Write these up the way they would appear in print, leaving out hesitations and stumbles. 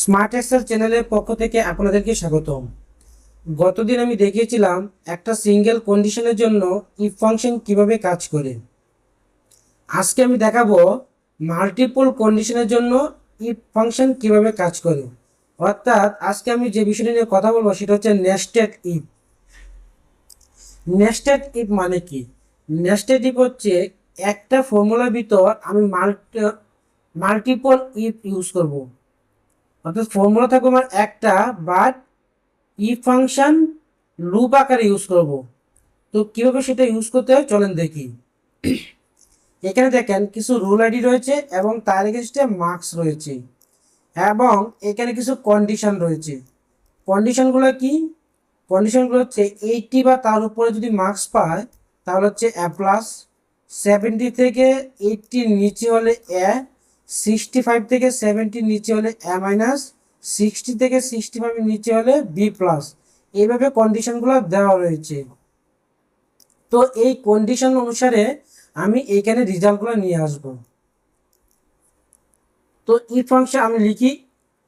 Smart Excel চ্যানেলের পক্ষ থেকে আপনাদেরকে স্বাগতম। গতদিন আমি দেখিয়েছিলাম একটা সিঙ্গেল কন্ডিশনের জন্য ইফ ফাংশন কিভাবে কাজ করে। আজকে আমি দেখাবো মাল্টিপল কন্ডিশনের জন্য ইফ ফাংশন কিভাবে কাজ করে। অর্থাৎ আজকে আমি যে বিষয়টা নিয়ে কথা বলবো সেটা হচ্ছে নেস্টেড ইফ। নেস্টেড ইফ মানে কি? নেস্টেড ইফ হচ্ছে একটা ফর্মুলার ভিতর আমি মাল্টিপল ইফ ইউজ করব। অর্থাৎ ফর্মুলা থাকবে আমার একটা, বাট ইফ ফাংশন লুপ আকারে ইউজ করব। তো কিভাবে সেটা ইউজ করতে হয় চলেন দেখি। এখানে দেখেন কিছু রুল আইডি রয়েছে এবং তার এগেইনস্টে মার্কস রয়েছে এবং এখানে কিছু কন্ডিশন রয়েছে। কন্ডিশনগুলো কি? কন্ডিশনগুলো হচ্ছে 80 বা তার উপরে যদি মার্কস পায় তাহলে হচ্ছে এ প্লাস, 70 থেকে 80 নিচে হলে এ, 65 থেকে 70 নিচে হলে এ মাইনাস, 60 থেকে 65 নিচে হলে বি প্লাস। এইভাবে কন্ডিশনগুলো দেওয়া রয়েছে। তো এই কন্ডিশন অনুসারে আমি এইখানে রেজাল্টগুলো নিয়ে আসব। তো ইফ ফাংশন আমি লিখি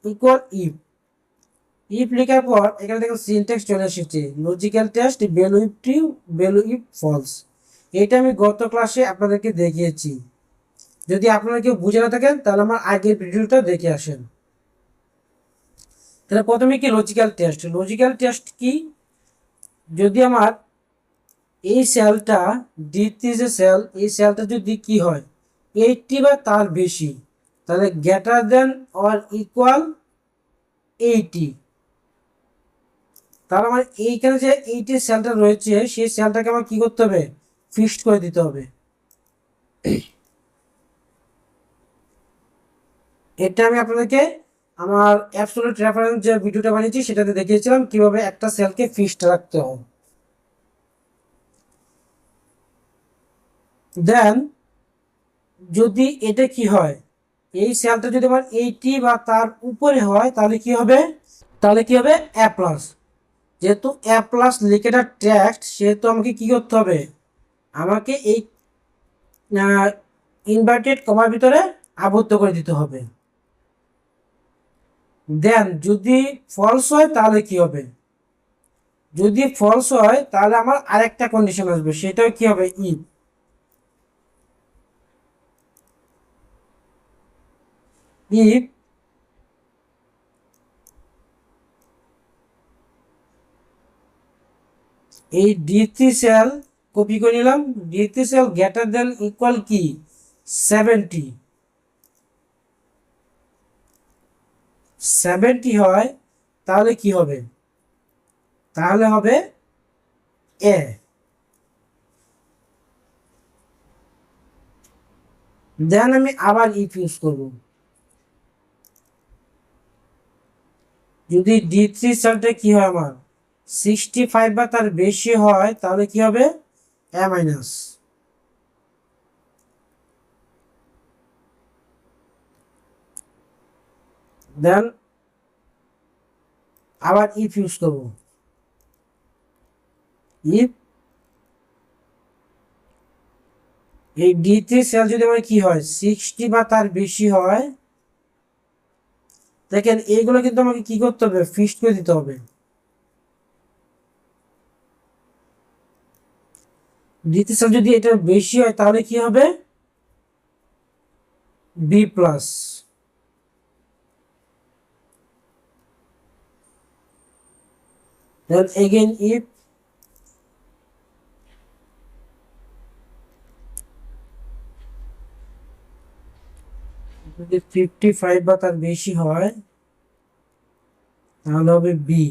ইকুয়াল ইফ। ইফ লেখার পর এখানে দেখুন সিনট্যাক্স চলে এসেছে, logical test, value if true, value if false. এটা আমি গত ক্লাসে আপনাদেরকে দেখিয়েছি। যদি আপনারা কেউ বুঝে না থাকেন তাহলে আমার আগের ভিডিওটা দেখে আসেন। তাহলে প্রথমে কি লজিক্যাল টেস্ট? লজিক্যাল টেস্ট কি? যদি আমার এই সেলটা ডিতে যে সেল, এই সেলটা যদি কি হয় 80 বা তার বেশি, তাহলে গ্রেটার দেন অর ইকুয়াল 80। তাহলে আমার এইখানে যে 80 সেলটা রয়েছে সেই সেলটাকে আমার কি করতে হবে? ফিক্সড করে দিতে হবে। এটা আমি আপনাদেরকে আমার অ্যাবসলিউট রেফারেন্স যে ভিডিওটা বানিয়েছি সেটাতে দেখিয়েছিলাম কিভাবে একটা সেলকে ফিক্সড রাখতে হয়। দেন যদি এটা কি হয়, এই সেলটা যদি আমার 80 বা তার উপরে হয় তাহলে কি হবে? তাহলে কি হবে? এ প্লাস। যেহেতু এ প্লাস লিখেটা টেক্সট সেহেতু আমাকে কি করতে হবে? আমাকে এই ইনভার্টেড কমার ভিতরে আবদ্ধ করে দিতে হবে। দেন যদি ফলস হয় তাহলে কি হবে? যদি ফলস হয় তাহলে আমার আরেকটা কন্ডিশন আসবে, সেটাও কি হবে? ইফ। ইফ এই ডি3 সেল কপি করে নিলাম, D3 sell greater than equal কি 70। 70 হয় তাহলে কি হবে? তাহলে হবে এ। দেন আমি আবার ইফ ইউজ করব। যদি ডি3 সেলটা কি হয় আমার 65 বা তার বেশি হয় তাহলে কি হবে? এ মাইনাস। দেন আবার ইফ ইউজ করব। ইফ এই ডি3 সেল যদি আমার কি হয় 60 বা তার বেশি হয়, দেখেন এইগুলো কিন্তু আমাকে কি করতে হবে? ফিক্সড করে দিতে হবে। ডি3 সেল যদি এটা বেশি হয় তাহলে কি হবে? B plus. Then again if যদি 55 বা তার বেশি হয় তাহলে হবে বি।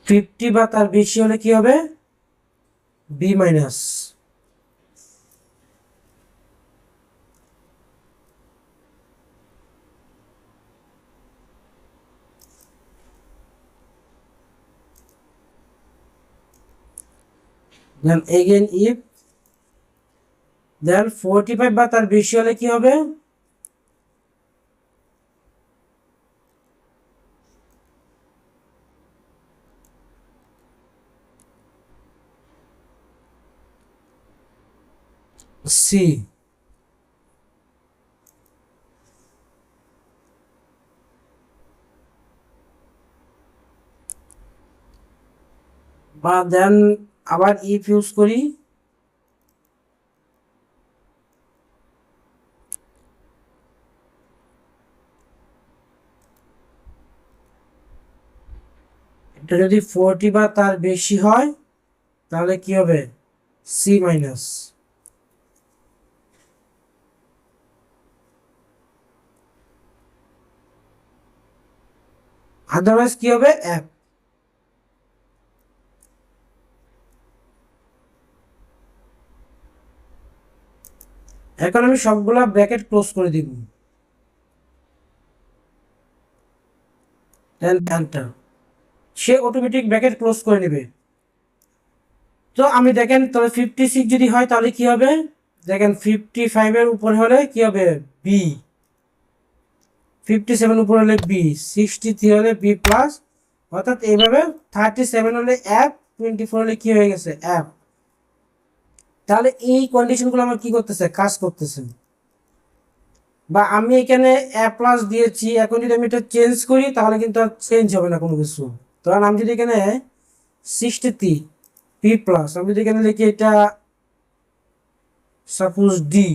ফিফটি বা তার বেশি হলে কি হবে? B minus. Then again if, then 45 বা তার বেশি হলে কি হবে? সি। বা দেন আবার ইফ ইউজ করি, এটা যদি 40 বা তার বেশি হয় তাহলে কি হবে, সি মাইনাস। আদারওয়াইজ কি হবে, এফ। এখন আমি সবগুলা ব্র্যাকেট ক্লোজ করে দিব, দেন এন্টার। সে অটোমেটিক ব্র্যাকেট ক্লোজ করে নেবে। তো আমি দেখেন তবে 56 যদি হয় তাহলে কি হবে, দেখেন 55 এর উপরে হলে কি হবে, বি। 57 উপরে হলে বি, 63 হলে বি প্লাস, অর্থাৎ এইভাবে 37 হলে এফ, 24 হলে কি হয়ে গেছে, এফ। তাহলে এই কন্ডিশনগুলো আমার কি করতেছে, কাজ করতেছে। বা আমি এখানে এ প্লাস দিয়েছি, এখন যদি আমি এটা চেঞ্জ করি তাহলে কিন্তু আর চেঞ্জ হবে না কোনো কিছু। তখন আমি যদি এখানে 63 পি প্লাস, আমি যদি এখানে লিখি এটা সাপোজ ডি,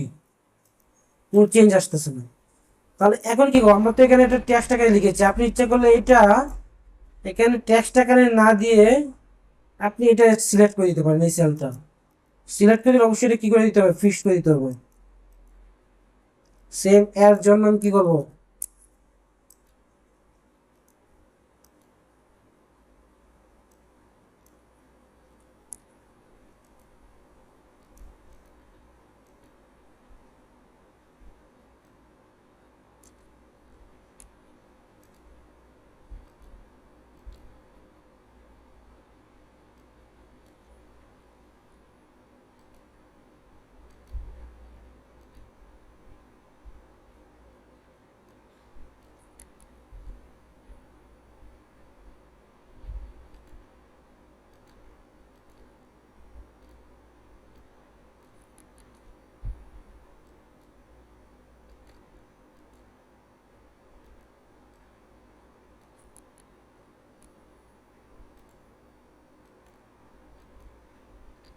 কোনো চেঞ্জ আসতেছে না। তাহলে এখন কি করবো, আমরা তো এখানে একটা টেক্সট আকারে লিখেছি, আপনি ইচ্ছা করলে এটা এখানে টেক্সট আকারে না দিয়ে আপনি এটা সিলেক্ট করে দিতে পারেন। এই সেলটা সিলেক্ট করে অবশ্যই এটা কি করে দিতে হবে, ফিক্স করে দিতে হবে। সেম এর জন্য আমি কি করবো,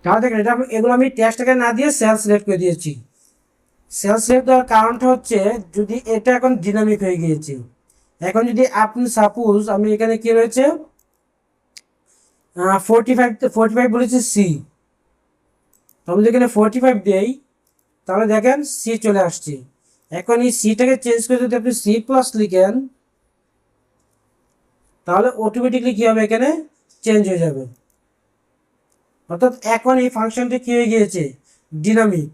তাহলে দেখেন এটা এগুলো আমি টেক্সট আকারে না দিয়ে সেল সিলেক্ট করে দিয়েছি। সেল সিলেক্ট দেওয়ার কারণটা হচ্ছে, যদি এটা এখন ডিনামিক হয়ে গিয়েছে, এখন যদি আপনি সাপোজ আমি এখানে কি রয়েছে 45 বলেছি সি, আমি যদি এখানে 45 দেই তাহলে দেখেন সি চলে আসছে। এখন এই সিটাকে চেঞ্জ করে যদি আপনি সি প্লাস লিখেন তাহলে অটোমেটিকলি কি হবে, এখানে চেঞ্জ হয়ে যাবে। অর্থাৎ এখন এই ফাংশনটি কি হয়ে গিয়েছে, ডিনামিক।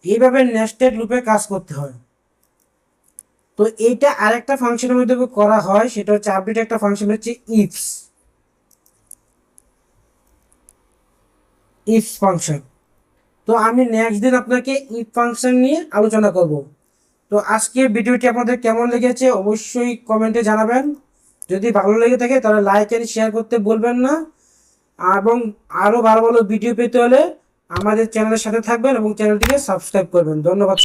এইভাবে নেস্টেড লুপে কাজ করতে হয়। তো এইটা আরেকটা ফাংশনের মধ্যে করা হয়, সেটা হচ্ছে আপডেট একটা ফাংশন হচ্ছে ইফস, ইফস ফাংশন। তো আমি নেক্সট দিন আপনাকে ইফ ফাংশন নিয়ে আলোচনা করব। তো আজকে ভিডিওটি আপনাদের কেমন লেগেছে অবশ্যই কমেন্টে জানাবেন। যদি ভালো লেগে থাকে তাহলে লাইক এন্ড শেয়ার করতে বলবেন না। এবং আরও ভালো ভালো ভিডিও পেতে হলে আমাদের চ্যানেলের সাথে থাকবেন এবং চ্যানেলটিকে সাবস্ক্রাইব করবেন। ধন্যবাদ।